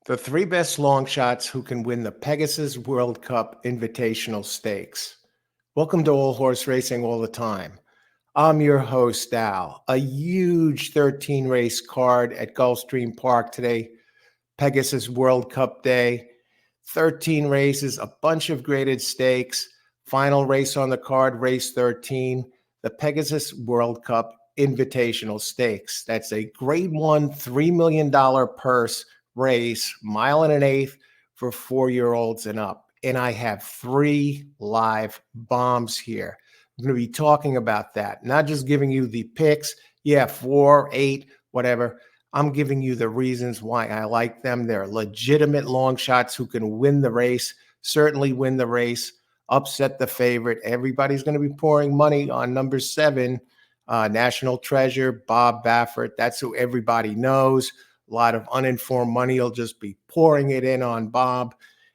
The three best long shots who can win the Pegasus World Cup Invitational Stakes. Welcome to All Horse Racing All the Time. I'm your host, Al. A huge 13-race card at Gulfstream Park today, Pegasus World Cup Day. 13 races, a bunch of graded stakes. Final race on the card, race 13, the Pegasus World Cup Invitational Stakes. That's a grade one, $3 million purse race, mile and an eighth for 4-year-olds and up. And I have 3 live bombs here. I'm going to be talking about that, not just giving you the picks. Yeah, 4, 8, whatever. I'm giving you the reasons why I like them. They're legitimate long shots who can win the race, certainly win the race, upset the favorite. Everybody's going to be pouring money on number 7, National Treasure, Bob Baffert. That's who everybody knows. A lot of uninformed money will just be pouring it in on Bob.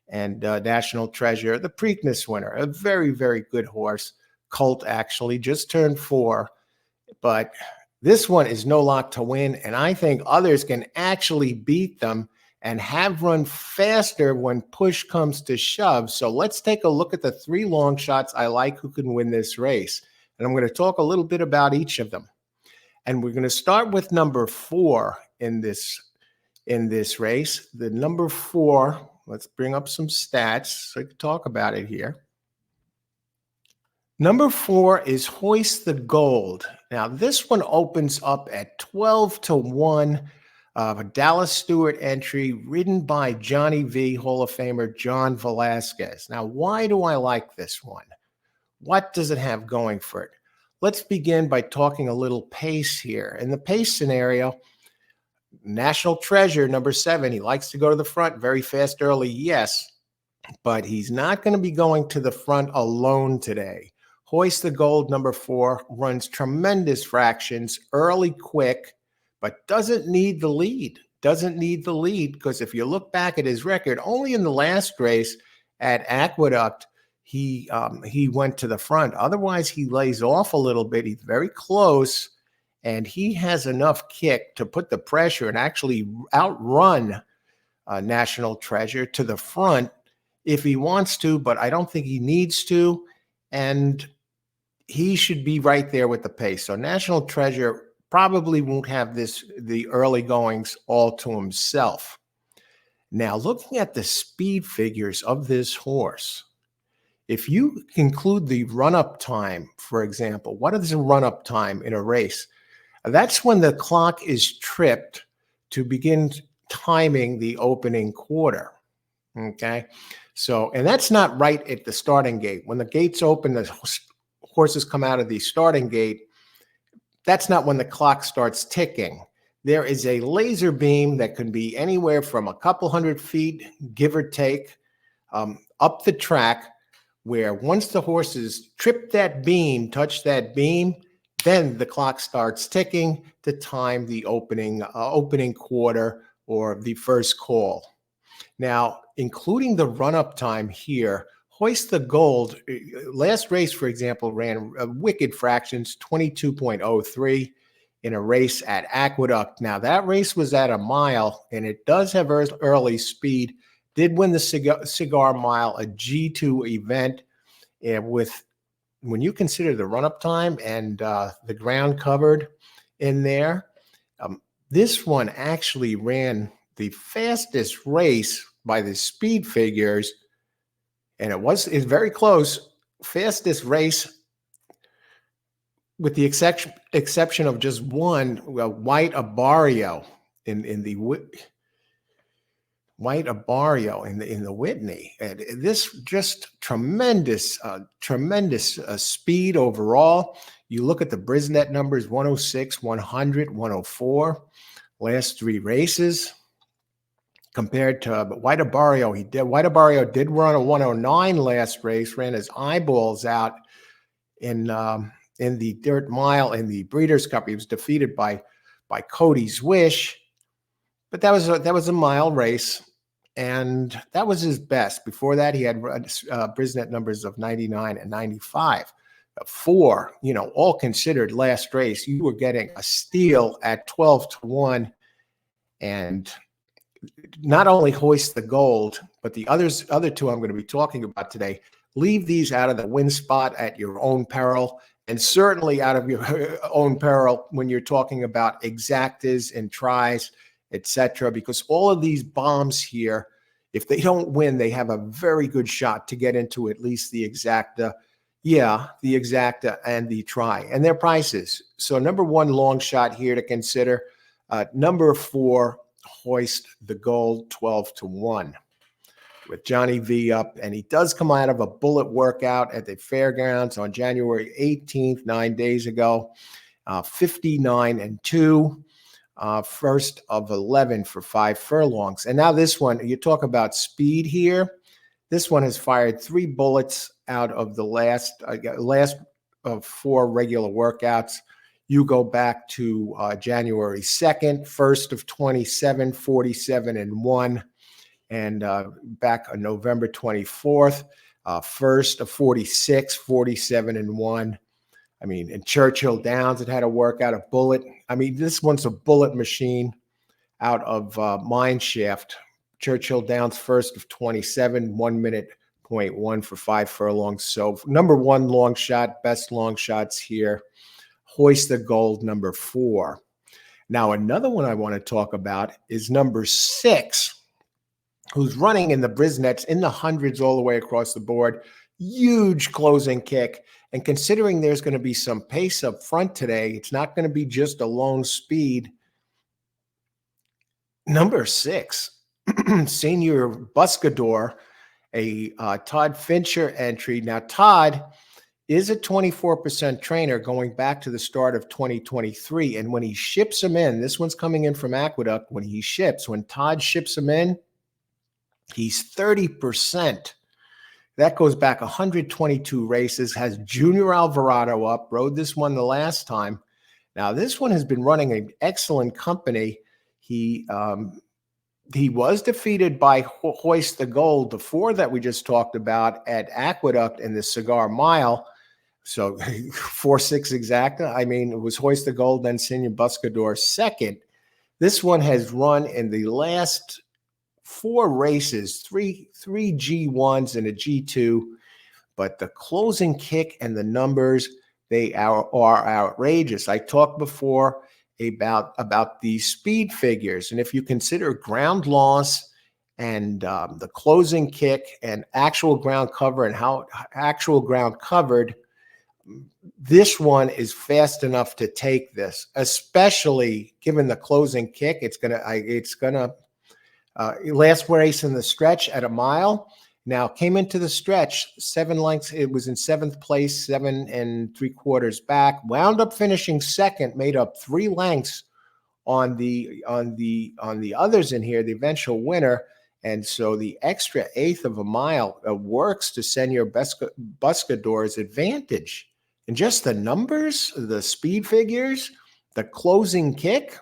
And National Treasure, the Preakness winner, a very, very good horse. Colt actually just turned 4. But this one is no lock to win. And I think others can actually beat them and have run faster when push comes to shove. So let's take a look at the 3 long shots I like who can win this race. And I'm going to talk a little bit about each of them. And we're going to start with number 4 in this race. The number 4, let's bring up some stats so I can talk about it here. Number 4 is Hoist the Gold. Now, this one opens up at 12-1, a Dallas Stewart entry ridden by Johnny V, Hall of Famer John Velasquez. Now, why do I like this one? What does it have going for it? Let's begin by talking a little pace here. In the pace scenario, National Treasure, number 7, he likes to go to the front very fast early, yes, but he's not going to be going to the front alone today. Hoist the Gold, number 4, runs tremendous fractions, early, quick, but doesn't need the lead. Doesn't need the lead because if you look back at his record, only in the last race at Aqueduct, he went to the front. Otherwise, he lays off a little bit. He's very close. And he has enough kick to put the pressure and actually outrun National Treasure to the front if he wants to, but I don't think he needs to. And he should be right there with the pace. So National Treasure probably won't have the early goings all to himself. Now, looking at the speed figures of this horse, if you include the run-up time, for example, what is a run-up time in a race? That's when the clock is tripped to begin timing the opening quarter, okay? So, and that's not right at the starting gate. When the gates open, the horses come out of the starting gate, that's not when the clock starts ticking. There is a laser beam that can be anywhere from a couple hundred feet, give or take, up the track, where once the horses trip that beam, touch that beam, then the clock starts ticking to time the opening quarter or the first call. Now, including the run-up time here, Hoist the Gold, last race, for example, ran wicked fractions, 22.03 in a race at Aqueduct. Now, that race was at a mile, and it does have early speed. Did win the Cigar Mile, a G2 event, and when you consider the run-up time and the ground covered in there, this one actually ran the fastest race by the speed figures, and it's very close, fastest race with the exception of just one, White Abarrio in the Whitney. And this just tremendous speed overall. You look at the Brisnet numbers, 106, 100, 104, last 3 races compared to White Abarrio. White Abarrio did run a 109 last race, ran his eyeballs out in the dirt mile in the Breeders' Cup. He was defeated by Cody's Wish. But that was a mile race, and that was his best. Before that, he had Brisnet numbers of 99 and 95. 4, all considered last race, you were getting a steal at 12-1, and not only hoist the gold, but the other two I'm going to be talking about today, leave these out of the win spot at your own peril, and certainly out of your own peril when you're talking about exactas and tries, etc. Because all of these bombs here, if they don't win, they have a very good shot to get into at least the exacta. Yeah, the exacta and the try, and their prices. So number one long shot here to consider. Number four, hoist the gold 12-1 with Johnny V up. And he does come out of a bullet workout at the fairgrounds on January 18th, 9 days ago, 59-2. First of 11 for 5 furlongs. And now this one, you talk about speed here. This one has fired 3 bullets out of the last of 4 regular workouts. You go back to January 2nd, first of 27, 47-1. And back on November 24th, first of 46, 47-1. I mean, in Churchill Downs, it had a workout, a bullet. I mean, this one's a bullet machine out of Mine Shaft. Churchill Downs, first of 27, 1 minute, 0.1 for 5 furlongs. So number one long shot, best long shots here. Hoist the gold, number 4. Now, another one I want to talk about is number 6, who's running in the Brisnets in the hundreds all the way across the board. Huge closing kick. And considering there's going to be some pace up front today, it's not going to be just a lone speed. Number 6, Senior Buscador, a Todd Fincher entry. Now, Todd is a 24% trainer going back to the start of 2023. And when he ships him in, this one's coming in from Aqueduct. When Todd ships him in, he's 30%. That goes back 122 races, has Junior Alvarado up, rode this one the last time. Now, this one has been running an excellent company. He was defeated by Hoist the Gold, the 4 that we just talked about at Aqueduct in the Cigar Mile. So 4-6 exacta. I mean, it was Hoist the Gold, then Senior Buscador second. This one has run in the last 4 races, three G1s and a G2, but the closing kick and the numbers, they are outrageous. I talked before about the speed figures, and if you consider ground loss and the closing kick and actual ground cover and how actual ground covered, this one is fast enough to take this, especially given the closing kick. It's gonna last race in the stretch at a mile. Now came into the stretch 7 lengths. It was in 7th place, 7 3/4 back. Wound up finishing second. Made up 3 lengths on the others in here. The eventual winner, and so the extra 1/8 of a mile works to Senior Buscador's advantage. And just the numbers, the speed figures, the closing kick.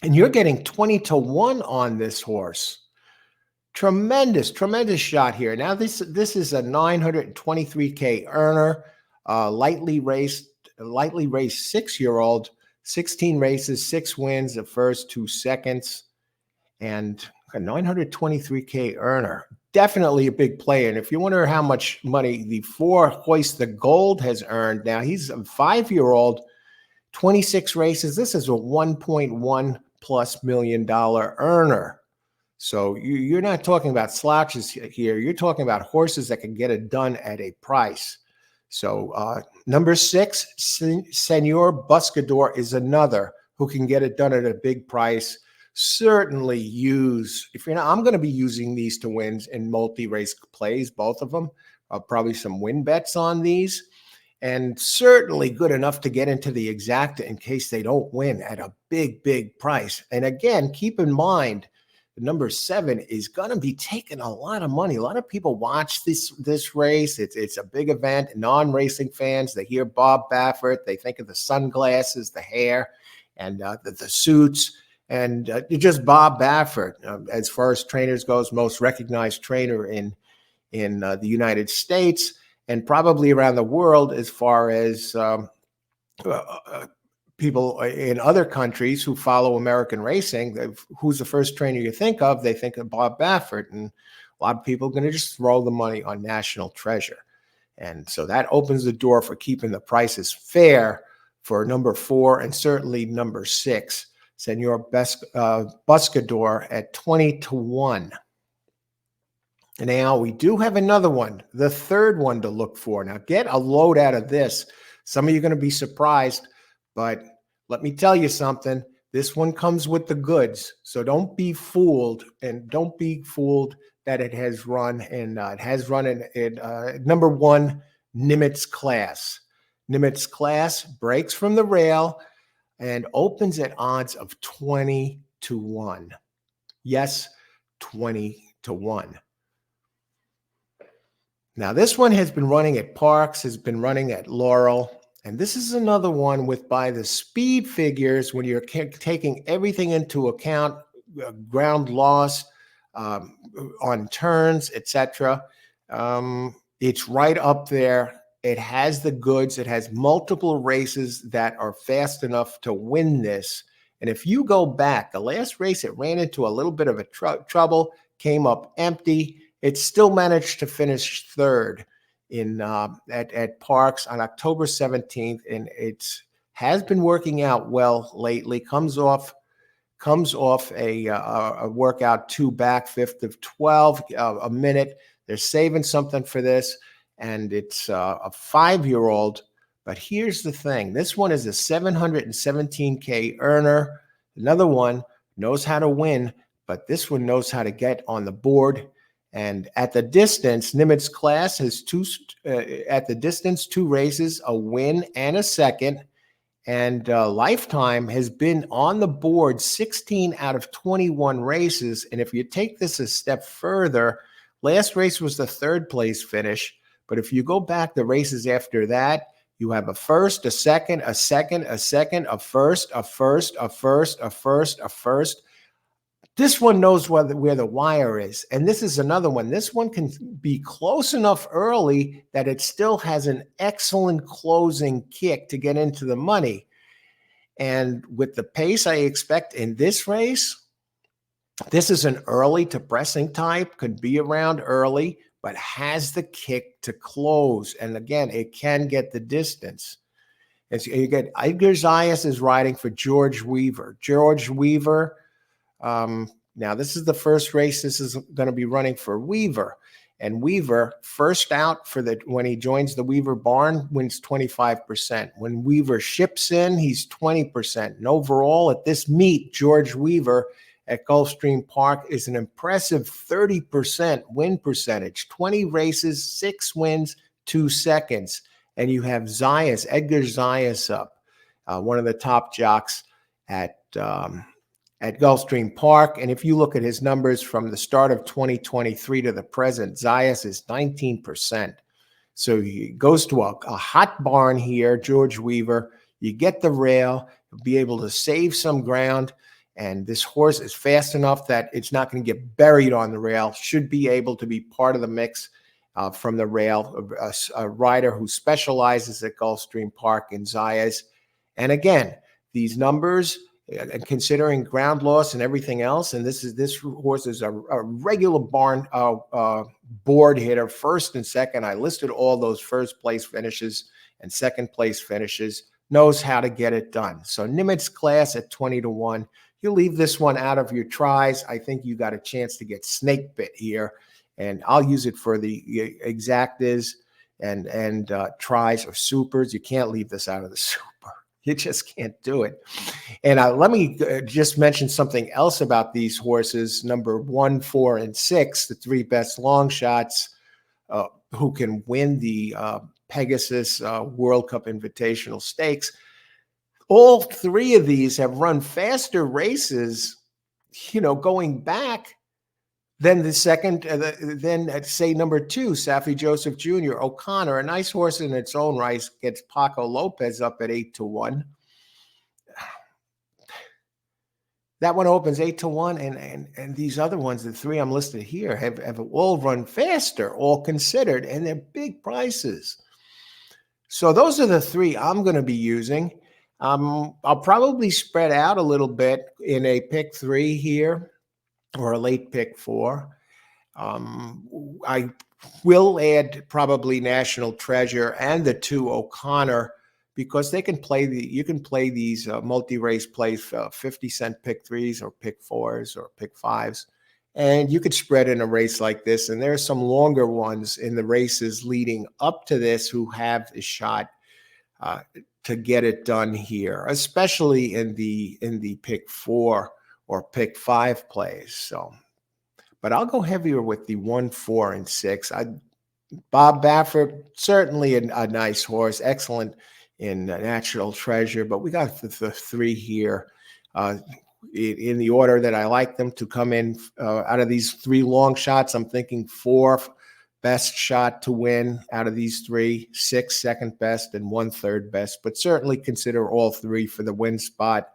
And you're getting 20-1 on this horse. Tremendous shot here. Now, this is a 923K earner, lightly raced 6-year-old, 16 races, 6 wins, the first 2 seconds, and a 923K earner. Definitely a big player. And if you wonder how much money the 4 Hoist the Gold has earned, now he's a 5-year-old, 26 races. This is a $1.1+ million earner. So you're not talking about slouches here. You're talking about horses that can get it done at a price. So number 6, Senor Buscador, is another who can get it done at a big price. Certainly use, if you're not, I'm going to be using these to wins in multi-race plays, both of them. Probably some win bets on these. And certainly good enough to get into the exacta in case they don't win at a big price. And again, keep in mind, the number 7 is going to be taking a lot of money. A lot of people watch this race. It's a big event. Non-racing fans, they hear Bob Baffert, they think of the sunglasses, the hair, and the suits. And just Bob Baffert, as far as trainers goes, most recognized trainer in the United States and probably around the world as far as people in other countries who follow American racing, who's the first trainer you think of? They think of Bob Baffert, and a lot of people are going to just throw the money on National Treasure. And so that opens the door for keeping the prices fair for number 4 and certainly number 6, Senor Buscador at 20-1. Now, we do have another one, the third one to look for. Now, get a load out of this. Some of you are going to be surprised, but let me tell you something. This one comes with the goods. So don't be fooled, and don't be fooled that it has run, and it has run in number 1, Nimitz Class. Nimitz Class breaks from the rail and opens at odds of 20-1. Yes, 20-1. Now, this one has been running at Parks, has been running at Laurel, and this is another one with, by the speed figures, when you're taking everything into account, ground loss, on turns, etc. It's right up there. It has the goods. It has multiple races that are fast enough to win this. And if you go back, the last race, it ran into a little bit of a trouble, came up empty. It still managed to finish third in at Parks on October 17th, and it has been working out well lately. Comes off a workout 2 back, 5th of 12, a minute. They're saving something for this, and it's a 5-year-old. But here's the thing. This one is a 717K earner. Another one knows how to win, but this one knows how to get on the board. And at the distance, Nimitz Class has 2 races, a win and a second. And Lifetime has been on the board 16 out of 21 races. And if you take this a step further, last race was the 3rd place finish. But if you go back the races after that, you have a first, a second, a second, a second, a first, a first, a first, a first, a first. This one knows where the wire is. And this is another one. This one can be close enough early that it still has an excellent closing kick to get into the money. And with the pace I expect in this race, this is an early to pressing type, could be around early, but has the kick to close. And again, it can get the distance. As you get, Edgar Zayas is riding for George Weaver. George Weaver, now this is the first race this is going to be running for Weaver. And Weaver, first out when he joins the Weaver barn, wins 25%. When Weaver ships in, he's 20%. And overall, at this meet, George Weaver at Gulfstream Park is an impressive 30% win percentage. 20 races, 6 wins, 2 seconds. And you have Zayas, Edgar Zayas up, one of the top jocks at Gulfstream Park. And if you look at his numbers from the start of 2023 to the present, Zayas is 19%. So he goes to a hot barn here, George Weaver. You get the rail, you'll be able to save some ground. And this horse is fast enough that it's not going to get buried on the rail, should be able to be part of the mix from the rail, a rider who specializes at Gulfstream Park in Zayas. And again, these numbers, and considering ground loss and everything else, and this horse is a regular barn board hitter, first and second. I listed all those first place finishes and second place finishes, knows how to get it done. So Nimitz Class at 20-1. You leave this one out of your tries. I think you got a chance to get snake bit here, and I'll use it for the exactas and tries or supers. You can't leave this out of the super. You just can't do it. And let me just mention something else about these horses. Number 1, 4, and 6, the 3 best long shots who can win the Pegasus World Cup Invitational Stakes. All 3 of these have run faster races, going back than the second, then say number 2, Safi Joseph Jr., O'Connor, a nice horse in its own right, gets Paco Lopez up at 8-1. That one opens 8-1, and these other ones, the 3 I'm listed here, have all run faster, all considered, and they're big prices. So those are the 3 I'm going to be using. I'll probably spread out a little bit in a pick 3 here or a late pick 4. I will add probably National Treasure and the 2 O'Connor because they can play you can play these multi-race plays, 50-cent pick 3s or pick 4s or pick 5s. And you could spread in a race like this. And there are some longer ones in the races leading up to this who have the shot uh, to get it done here, especially in the pick 4 or pick 5 plays. So, but I'll go heavier with the 1, 4, and 6. Bob Baffert, certainly a nice horse, excellent in Natural Treasure, but we got the 3 here in the order that I like them to come in. Out of these 3 long shots, I'm thinking 4 best shot to win out of these 3, 6 second best, and 1 third best, but certainly consider all 3 for the win spot.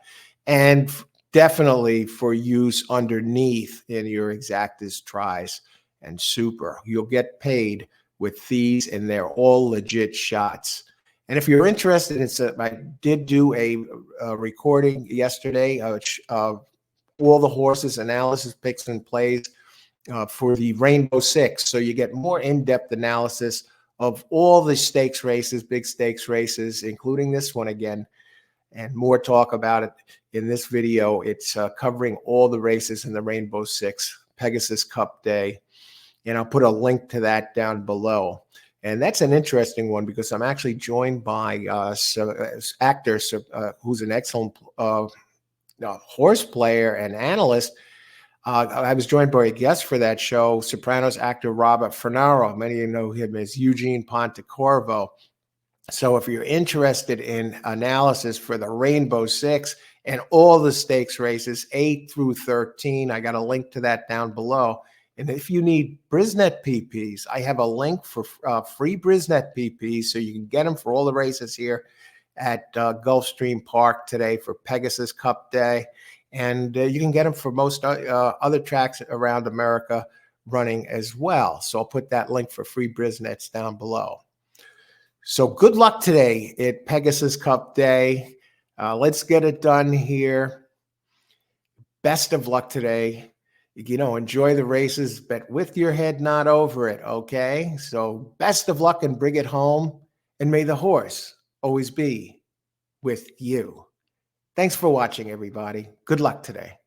And definitely for use underneath in your exactas tries and super. You'll get paid with these, and they're all legit shots. And if you're interested in, I did do a recording yesterday of all the horses, analysis, picks, and plays for the Rainbow Six. So you get more in-depth analysis of all the stakes races, big stakes races, including this one again, and more talk about it in this video. It's covering all the races in the Rainbow Six Pegasus Cup Day. And I'll put a link to that down below. And that's an interesting one because I'm actually joined by actor who's an excellent horse player and analyst. I was joined by a guest for that show, Sopranos actor Robert Fernaro. Many of you know him as Eugene Pontecorvo. So if you're interested in analysis for the Rainbow Six and all the stakes races, 8 through 13, I got a link to that down below. And if you need Brisnet PPs, I have a link for free Brisnet PPs, so you can get them for all the races here at Gulfstream Park today for Pegasus Cup Day. And you can get them for most other tracks around America running as well. So I'll put that link for free Brisnets down below. So good luck today at Pegasus Cup Day. Let's get it done here. Best of luck today. Enjoy the races, but with your head not over it, okay? So best of luck and bring it home. And may the horse always be with you. Thanks for watching, everybody. Good luck today.